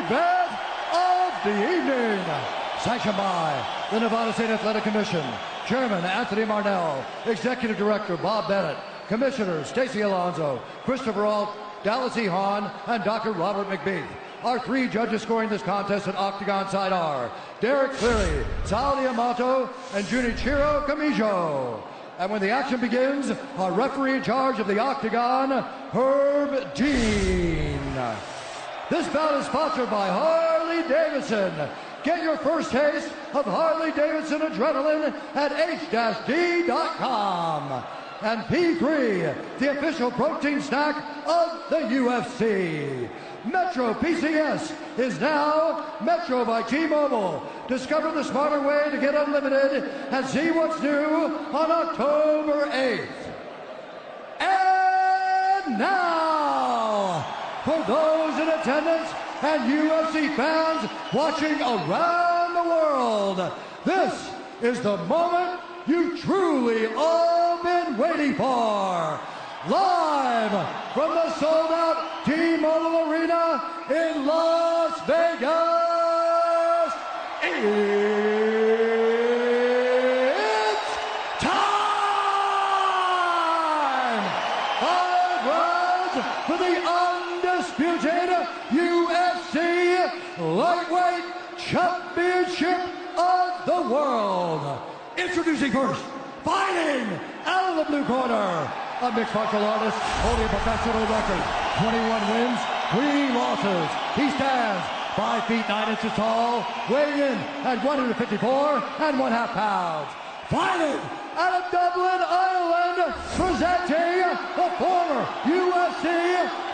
event of the evening. Sanctioned by the Nevada State Athletic Commission, Chairman Anthony Marnell, Executive Director Bob Bennett, Commissioners Stacey Alonso, Christopher Alt, Dallas E. Hahn, and Dr. Robert McBeath. Our three judges scoring this contest at Octagon side are Derek Cleary, Sal Diamato, and Junichiro Kamijo. And when the action begins, our referee in charge of the Octagon, Herb Dean. This bout is sponsored by Harley Davidson. Get your first taste of Harley Davidson adrenaline at h-d.com. And P3, the official protein snack of the UFC. Metro PCS is now Metro by T-Mobile. Discover the smarter way to get unlimited and see what's new on October 8th. And now, for those in attendance and UFC fans watching around the world, this is the moment you've truly all been waiting for. Live from the sold-out T-Mobile Arena in Las Vegas, it's time! 5 rounds for the undisputed UFC Lightweight Championship of the World. Introducing first, fighting out of the blue corner, a mixed martial artist holding a professional record, 21 wins, 3 losses. He stands 5 feet 9 inches tall, weighing in at 154 1/2 pounds. Fighting out of Dublin, Ireland, presenting the former UFC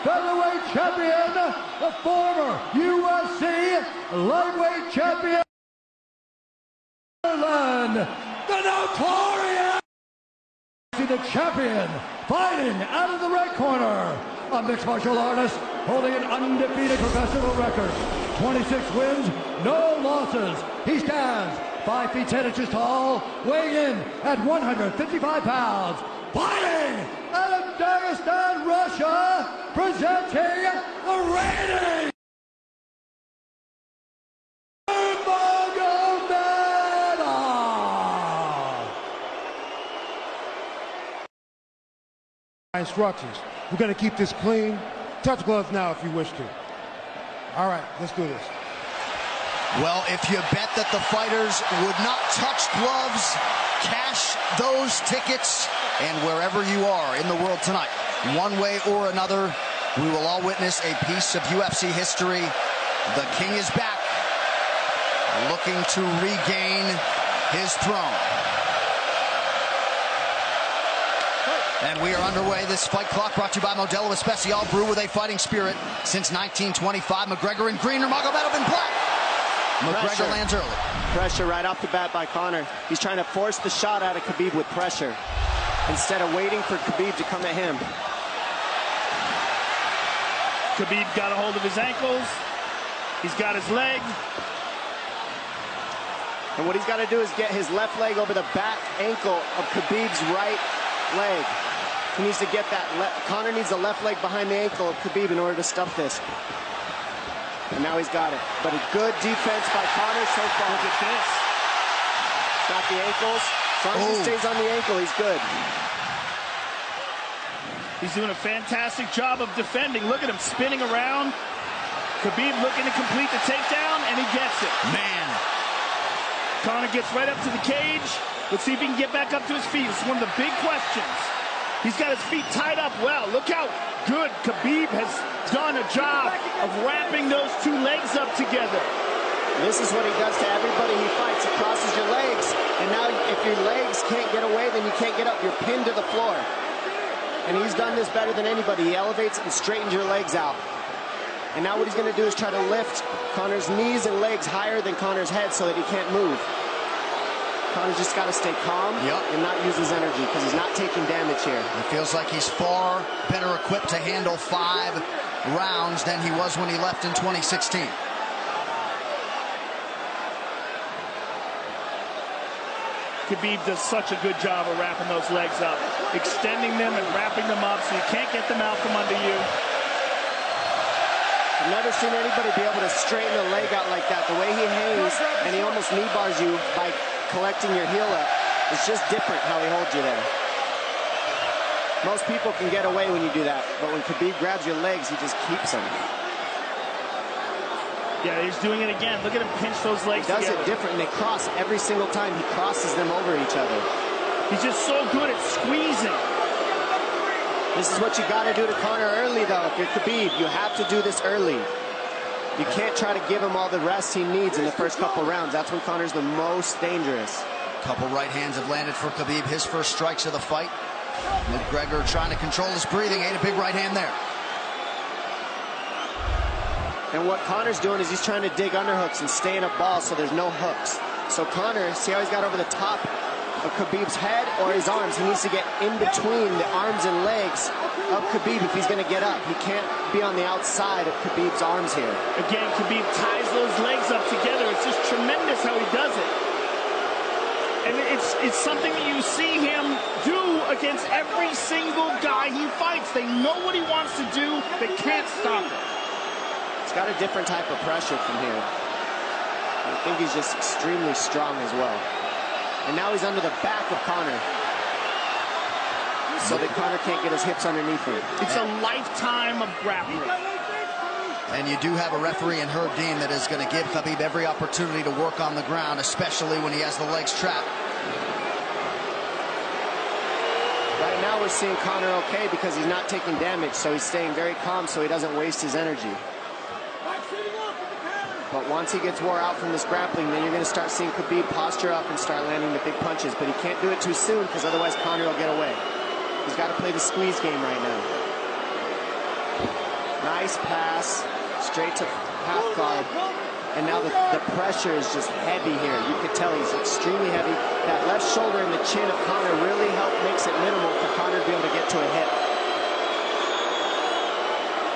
featherweight champion, the former UFC lightweight champion, Ireland, the notorious, the champion, fighting out of the red corner, a mixed martial artist holding an undefeated professional record, 26 wins, no losses. He stands 5 feet 10 inches tall, weighing in at 155 pounds. Fighting out of Dagestan, Russia, presenting the reigning Instructions. We're going to keep this clean. Touch gloves now if you wish to. All right, let's do this. Well, if you bet that the fighters would not touch gloves, cash those tickets, and wherever you are in the world tonight, one way or another, we will all witness a piece of UFC history. The King is back, looking to regain his throne. And we are underway. This fight clock brought to you by Modelo Especial, brew with a fighting spirit since 1925. McGregor in green, Nurmagomedov in black. McGregor lands early. Pressure right off the bat by Conor. He's trying to force the shot out of Khabib with pressure instead of waiting for Khabib to come at him. Khabib got a hold of his ankles. He's got his leg. And what he's got to do is get his left leg over the back ankle of Khabib's right leg. He needs to get that. Conor needs the left leg behind the ankle of Khabib in order to stuff this. And now he's got it. But a good defense by Conor so far. Look at this. Got the ankles. As long as he stays on the ankle, he's good. He's doing a fantastic job of defending. Look at him spinning around. Khabib looking to complete the takedown, and he gets it. Man. Conor gets right up to the cage. Let's see if he can get back up to his feet. It's one of the big questions. He's got his feet tied up well. Look how good Khabib has done a job of wrapping those two legs up together. This is what he does to everybody he fights. He crosses your legs, and now if your legs can't get away, then you can't get up. You're pinned to the floor. And he's done this better than anybody. He elevates and straightens your legs out. And now what he's going to do is try to lift Conor's knees and legs higher than Conor's head so that he can't move. Conor's just got to stay calm and not use his energy because he's not taking damage here. It feels like he's far better equipped to handle 5 rounds than he was when he left in 2016. Khabib does such a good job of wrapping those legs up, extending them and wrapping them up so you can't get them out from under you. I've never seen anybody be able to straighten a leg out like that. The way he hangs, and he almost knee bars you by collecting your heel up. It's just different how he holds you there. Most people can get away when you do that, but when Khabib grabs your legs, he just keeps them. Yeah, he's doing it again. Look at him pinch those legs He does together. it different, and they cross every single time. He crosses them over each other. He's just so good at squeezing. This is what you got to do to Conor early, though. If you're Khabib, you have to do this early. You can't try to give him all the rest he needs in the first couple rounds. That's when Conor's the most dangerous. Couple right hands have landed for Khabib. His first strikes of the fight. McGregor trying to control his breathing. Ate a big right hand there. And what Conor's doing is he's trying to dig underhooks and stay in a ball so there's no hooks. So Conor, see how he's got over the top of Khabib's head or his arms? He needs to get in between the arms and legs of Khabib if he's going to get up. He can't be on the outside of Khabib's arms here. Again, Khabib ties those legs up together. It's just tremendous how he does it. And it's something that you see him do against every single guy he fights. They know what he wants to do. They can't stop it. He's got a different type of pressure from here. I think he's just extremely strong as well. And now he's under the back of Conor, so that Conor can't get his hips underneath him. It's a lifetime of grappling. And you do have a referee in Herb Dean that is going to give Khabib every opportunity to work on the ground, especially when he has the legs trapped. Right now we're seeing Conor okay because he's not taking damage, so he's staying very calm so he doesn't waste his energy. But once he gets wore out from this grappling, then you're going to start seeing Khabib posture up and start landing the big punches. But he can't do it too soon because otherwise Conor will get away. He's got to play the squeeze game right now. Nice pass, straight to half guard. And now the pressure is just heavy here. You can tell he's extremely heavy. That left shoulder and the chin of Conor really makes it minimal for Conor to be able to get to a hip.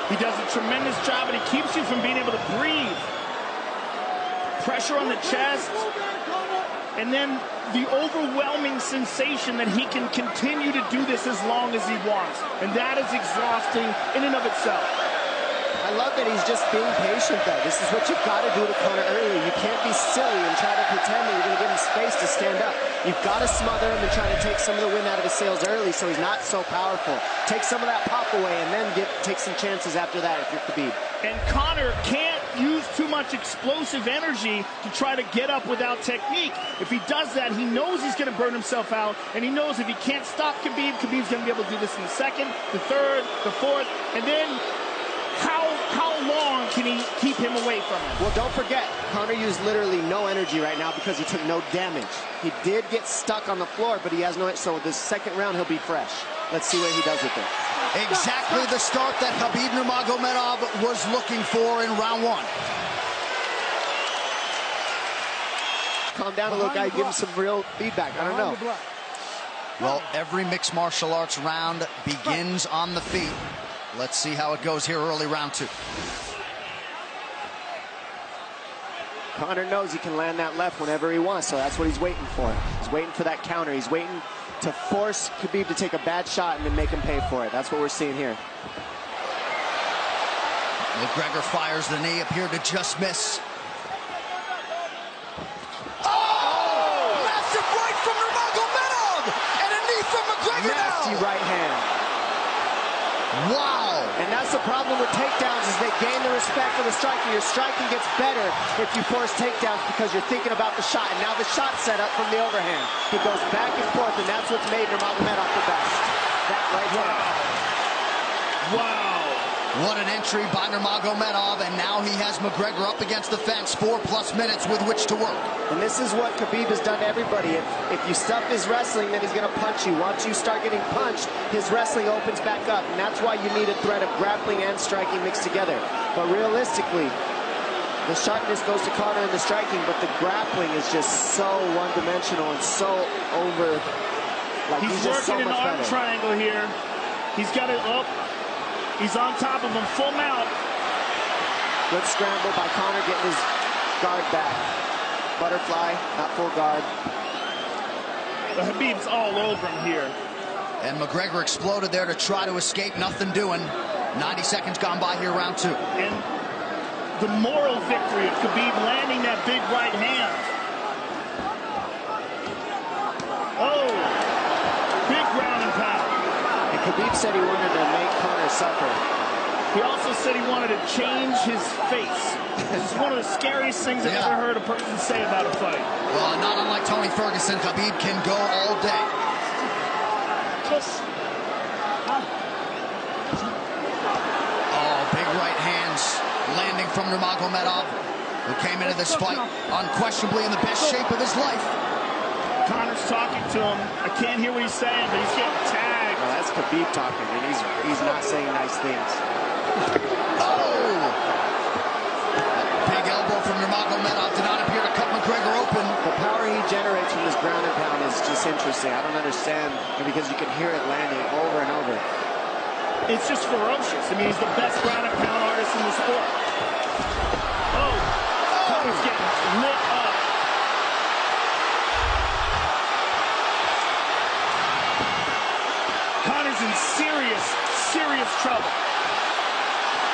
He does a tremendous job, and he keeps you from being able to breathe. Pressure on the chest, and then the overwhelming sensation that he can continue to do this as long as he wants. And that is exhausting in and of itself. I love that he's just being patient, though. This is what you've got to do to Conor early. You can't be silly and try to pretend that you're going to give him space to stand up. You've got to smother him and try to take some of the wind out of his sails early so he's not so powerful. Take some of that pop away and then take some chances after that if you're Khabib. And Conor can't use too much explosive energy to try to get up without technique. If he does that, he knows he's going to burn himself out, and he knows if he can't stop Khabib, Khabib's going to be able to do this in the second, the third, the fourth, and then how long can he keep him away from him? Well, don't forget, Conor used literally no energy right now because he took no damage. He did get stuck on the floor, but he has no, so this second round he'll be fresh. Let's see what he does with it. Exactly the start that Xəbib Nurmagamedov was looking for in round one. Calm down a little guy, give him some real feedback. I don't know. Well, every mixed martial arts round begins on the feet. Let's see how it goes here early round two. Conor knows he can land that left whenever he wants, so that's what he's waiting for. He's waiting for that counter. He's waiting to force Khabib to take a bad shot and then make him pay for it. That's what we're seeing here. McGregor fires the knee, appeared to just miss. Oh! Massive right from Nurmagomedov! And a knee from McGregor now! Nasty right hand. Wow! And that's the problem with takedowns is they gain the respect of the striker. Your striking gets better if you force takedowns because you're thinking about the shot. And now the shot's set up from the overhand. He goes back and forth, and that's what's made Nurmagomedov the best. That right hand. Wow. What an entry by Nurmagomedov, and now he has McGregor up against the fence, 4+ minutes with which to work. And this is what Khabib has done to everybody. If you stuff his wrestling, then he's going to punch you. Once you start getting punched, his wrestling opens back up, and that's why you need a threat of grappling and striking mixed together. But realistically, the sharpness goes to Conor in the striking, but the grappling is just so one-dimensional and so over. Like He's just so working much an arm better. triangle here. He's got it up. He's on top of him, full mount. Good scramble by Conor, getting his guard back. Butterfly, not full guard. The Khabib's all over him here. And McGregor exploded there to try to escape, nothing doing. 90 seconds gone by here, round two. And the moral victory of Khabib landing that big right hand. Oh, big ground and pound. And Khabib said he wanted to make Conor suffer. He also said he wanted to change his face. This is one of the scariest things I've ever heard a person say about a fight. Well, not unlike Tony Ferguson, Khabib can go all day. Oh, big right hands landing from Nurmagomedov, who came into this fight unquestionably in the best shape of his life. Conor's talking to him. I can't hear what he's saying, but he's getting tagged. Well, that's Khabib talking, and he's not saying nice things. Oh! Big elbow from Nurmagomedov did not appear to cut McGregor open. The power he generates from this ground and pound is just interesting. I don't understand, because you can hear it landing over and over. It's just ferocious. I mean, he's the best ground and pound artist in the sport. Oh! Conor's getting lit up. Conor's in serious, serious trouble.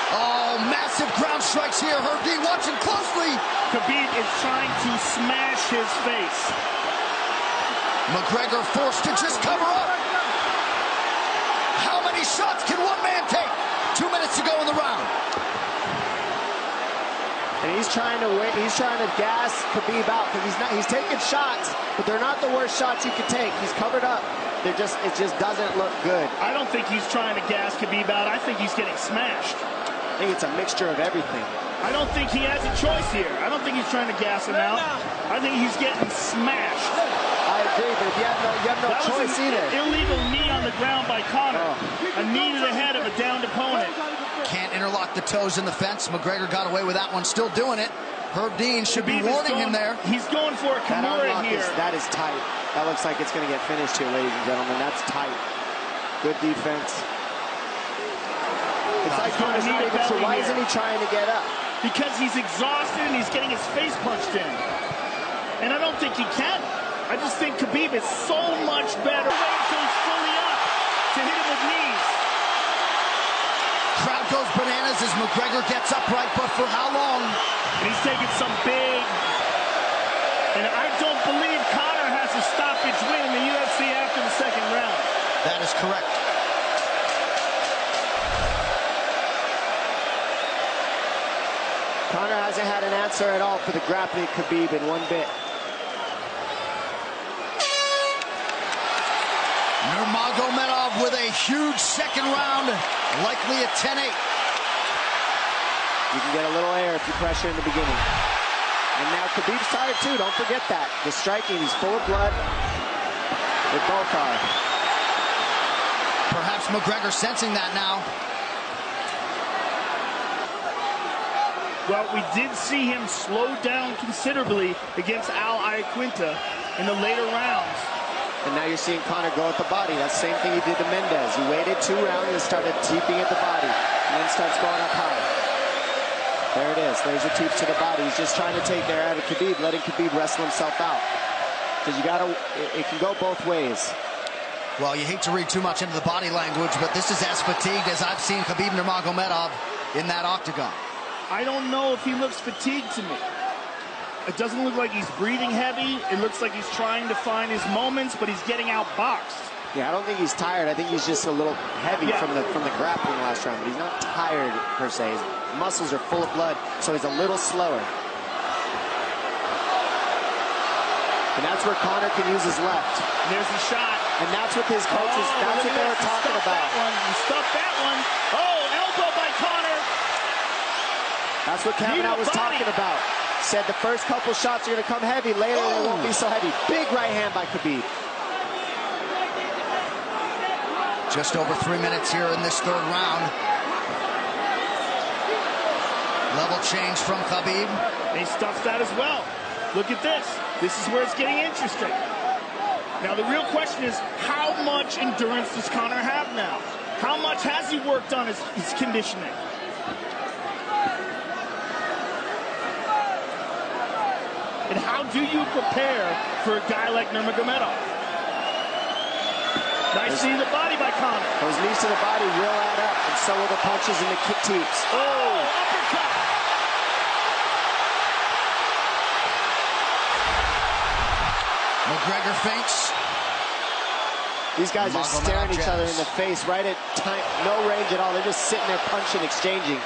Oh, massive ground strikes here. Herb Dean watching closely. Khabib is trying to smash his face. McGregor forced to just cover up. How many shots can one man take? 2 minutes to go in the round. And he's trying to win. He's trying to gas Khabib out, because he's taking shots, but they're not the worst shots he could take. He's covered up. It just doesn't look good. I don't think he's trying to gas Khabib out. I think he's getting smashed. I think it's a mixture of everything. I don't think he has a choice here. I don't think he's trying to gas him out. I think he's getting smashed. I agree, but you have no choice either. Illegal knee on the ground by Conor. A knee to the head of a downed opponent. Can't interlock the toes in the fence. McGregor got away with that one, still doing it. Herb Dean should be warning him there. He's going for a Kimura here. That is tight. That looks like it's going to get finished here, ladies and gentlemen. That's tight. Good defense. It's like Conor's not even sure. Why isn't he trying to get up? Because he's exhausted and he's getting his face punched in. And I don't think he can. I just think Khabib is so much better. Wait until he's fully up to hit him with knees. Crowd goes bananas as McGregor gets upright, but for how long? And he's taking some big... And I don't believe Conor has a stoppage win in the UFC after the second round. That is correct. Conor hasn't had an answer at all for the grappling Khabib in one bit. Nurmagomedov with a huge second round, likely a 10-8. You can get a little air if you pressure in the beginning. And now Khabib's tired too, don't forget that. The striking, he's full of blood. They both are. Perhaps McGregor sensing that now. Well, we did see him slow down considerably against Al Iaquinta in the later rounds. And now you're seeing Conor go at the body. That's the same thing he did to Mendez. He waited 2 rounds and started teeping at the body. And then starts going up high. There it is. Laser teeps to the body. He's just trying to take there out of Khabib, letting Khabib wrestle himself out. Because you gotta, it can go both ways. Well, you hate to read too much into the body language, but this is as fatigued as I've seen Khabib Nurmagomedov in that octagon. I don't know if he looks fatigued to me. It doesn't look like he's breathing heavy. It looks like he's trying to find his moments, but he's getting outboxed. Yeah, I don't think he's tired. I think he's just a little heavy from the grappling last round. But he's not tired per se. His muscles are full of blood, so he's a little slower. And that's where Conor can use his left. And there's the shot. And that's what his coaches, that's what they were talking about. He stuffed that one. Oh, elbow by Conor. That's what Kavanaugh was talking about. Said the first couple shots are going to come heavy. Later, they won't be so heavy. Big right hand by Khabib. Just over 3 minutes here in this third round. Level change from Khabib. He stuffs that as well. Look at this. This is where it's getting interesting. Now, the real question is, how much endurance does Conor have now? How much has he worked on his conditioning? And how do you prepare for a guy like Nurmagomedov? Nice knee to the body by Conor. Those knees to the body will add up, and so will the punches and the kick teeps. Oh, uppercut. McGregor feints. These guys are staring each other in the face right at time, no range at all. They're just sitting there punching, exchanging.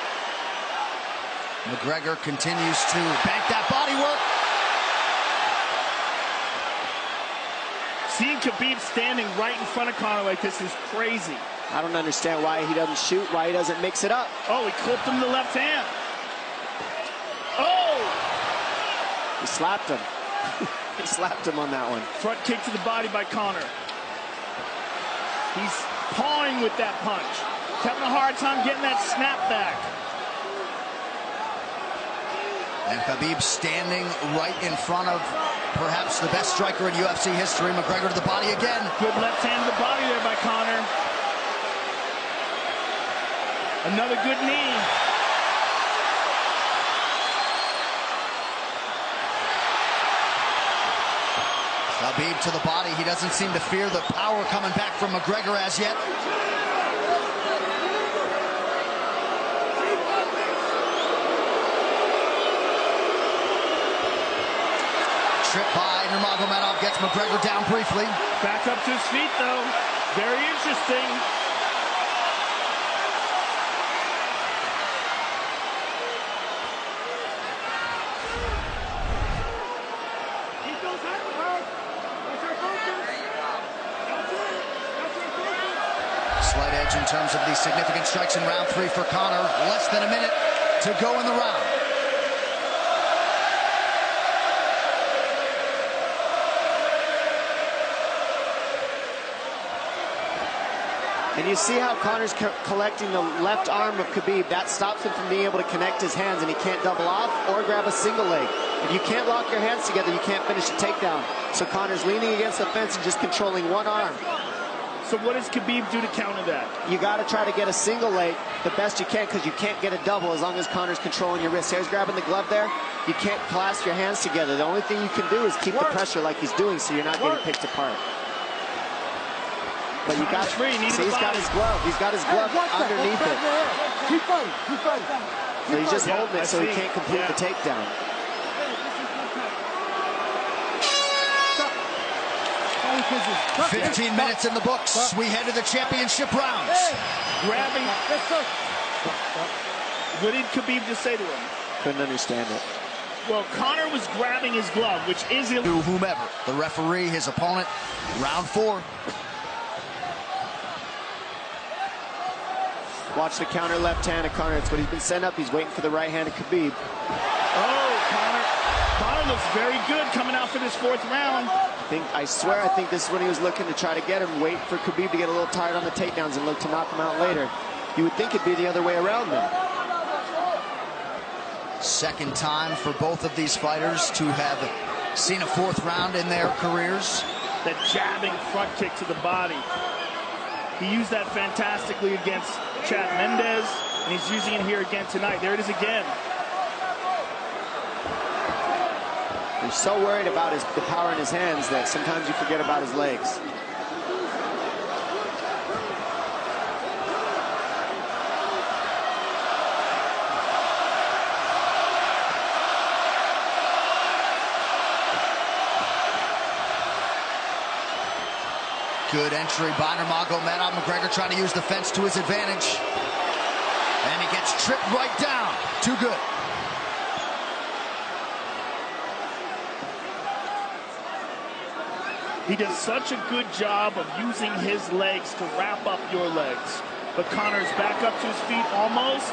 McGregor continues to bank that body work. Seeing Khabib standing right in front of Conor like this is crazy. I don't understand why he doesn't shoot, why he doesn't mix it up. Oh, he clipped him the left hand. Oh! He slapped him. He slapped him on that one. Front kick to the body by Conor. He's pawing with that punch. Having a hard time getting that snap back. And Khabib standing right in front of perhaps the best striker in UFC history. McGregor to the body again. Good left hand to the body there by Conor. Another good knee. Khabib to the body. He doesn't seem to fear the power coming back from McGregor as yet. Trip by Nurmagomedov gets McGregor down briefly. Back up to his feet, though. Very interesting. Slight edge in terms of the significant strikes in round 3 for Conor. Less than a minute to go in the round. And you see how Conor's collecting the left arm of Khabib. That stops him from being able to connect his hands, and he can't double off or grab a single leg. If you can't lock your hands together, you can't finish a takedown. So Conor's leaning against the fence and just controlling one arm. So what does Khabib do to counter that? You got to try to get a single leg the best you can, because you can't get a double as long as Conor's controlling your wrist. Here's grabbing the glove there. You can't clasp your hands together. The only thing you can do is keep the pressure like he's doing, so you're not getting picked apart. But you got free. See, he's got his glove. He's got his glove underneath it. Keep fighting. Keep fighting. So he's just holding it so he can't complete the takedown. Stop. 15 minutes in the books. We head to the championship rounds. Grabbing. What did Khabib just say to him? Couldn't understand it. Well, Conor was grabbing his glove, which is To whomever. The referee, his opponent. Round 4. Watch the counter left hand of Conor. It's what he's been setting up. He's waiting for the right hand of Khabib. Oh, Conor looks very good coming out for this 4th round. I swear, I think this is when he was looking to try to get him, wait for Khabib to get a little tired on the takedowns and look to knock him out later. You would think it'd be the other way around then. Second time for both of these fighters to have seen a 4th round in their careers. That jabbing front kick to the body. He used that fantastically against Chad Mendes, and he's using it here again tonight. There it is again. He's so worried about the power in his hands that sometimes you forget about his legs. Good entry by Nurmagomedov. McGregor trying to use the fence to his advantage. And he gets tripped right down. Too good. He does such a good job of using his legs to wrap up your legs. But Conor's back up to his feet almost.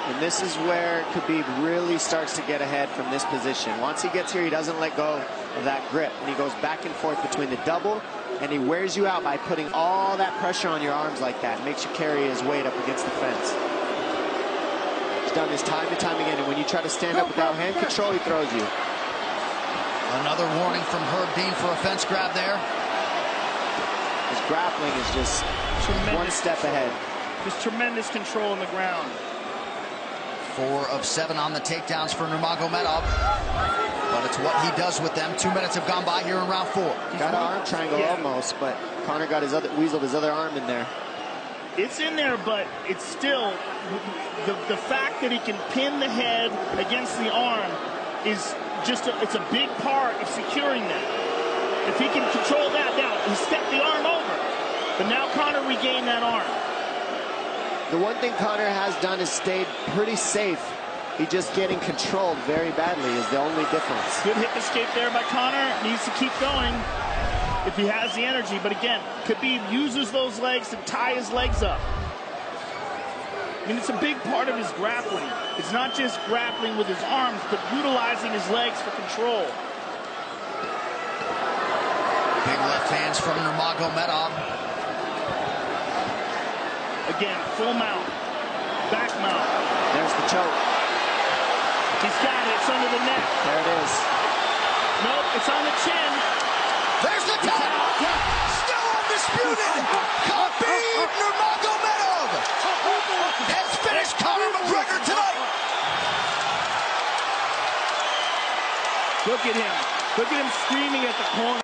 And this is where Khabib really starts to get ahead from this position. Once he gets here, he doesn't let go of that grip. And he goes back and forth between the double, and he wears you out by putting all that pressure on your arms like that. It makes you carry his weight up against the fence. He's done this time and time again. And when you try to stand up without hand control, he throws you. Another warning from Herb Dean for a fence grab there. His grappling is just one step ahead. Just tremendous control on the ground. 4 of 7 on the takedowns for Nurmagomedov. But it's what he does with them. 2 minutes have gone by here in round 4. Got an arm triangle almost, but Conor got weaseled his other arm in there. It's in there, but it's still the fact that he can pin the head against the arm is just it's a big part of securing that. If he can control that, now he stepped the arm over. But now Conor regained that arm. The one thing Conor has done is stayed pretty safe. He's just getting controlled very badly is the only difference. Good hip escape there by Conor. Needs to keep going if he has the energy. But again, Khabib uses those legs to tie his legs up. I mean, it's a big part of his grappling. It's not just grappling with his arms, but utilizing his legs for control. Big left hands from Nurmagamedov. Again, full mount, back mount. There's the choke. He's got it. It's under the neck. There it is. Nope, it's on the chin. There's the tap. Still undisputed. Xəbib Nurmagamedov has finished Conor McGregor tonight. Look at him. Look at him screaming at the corner.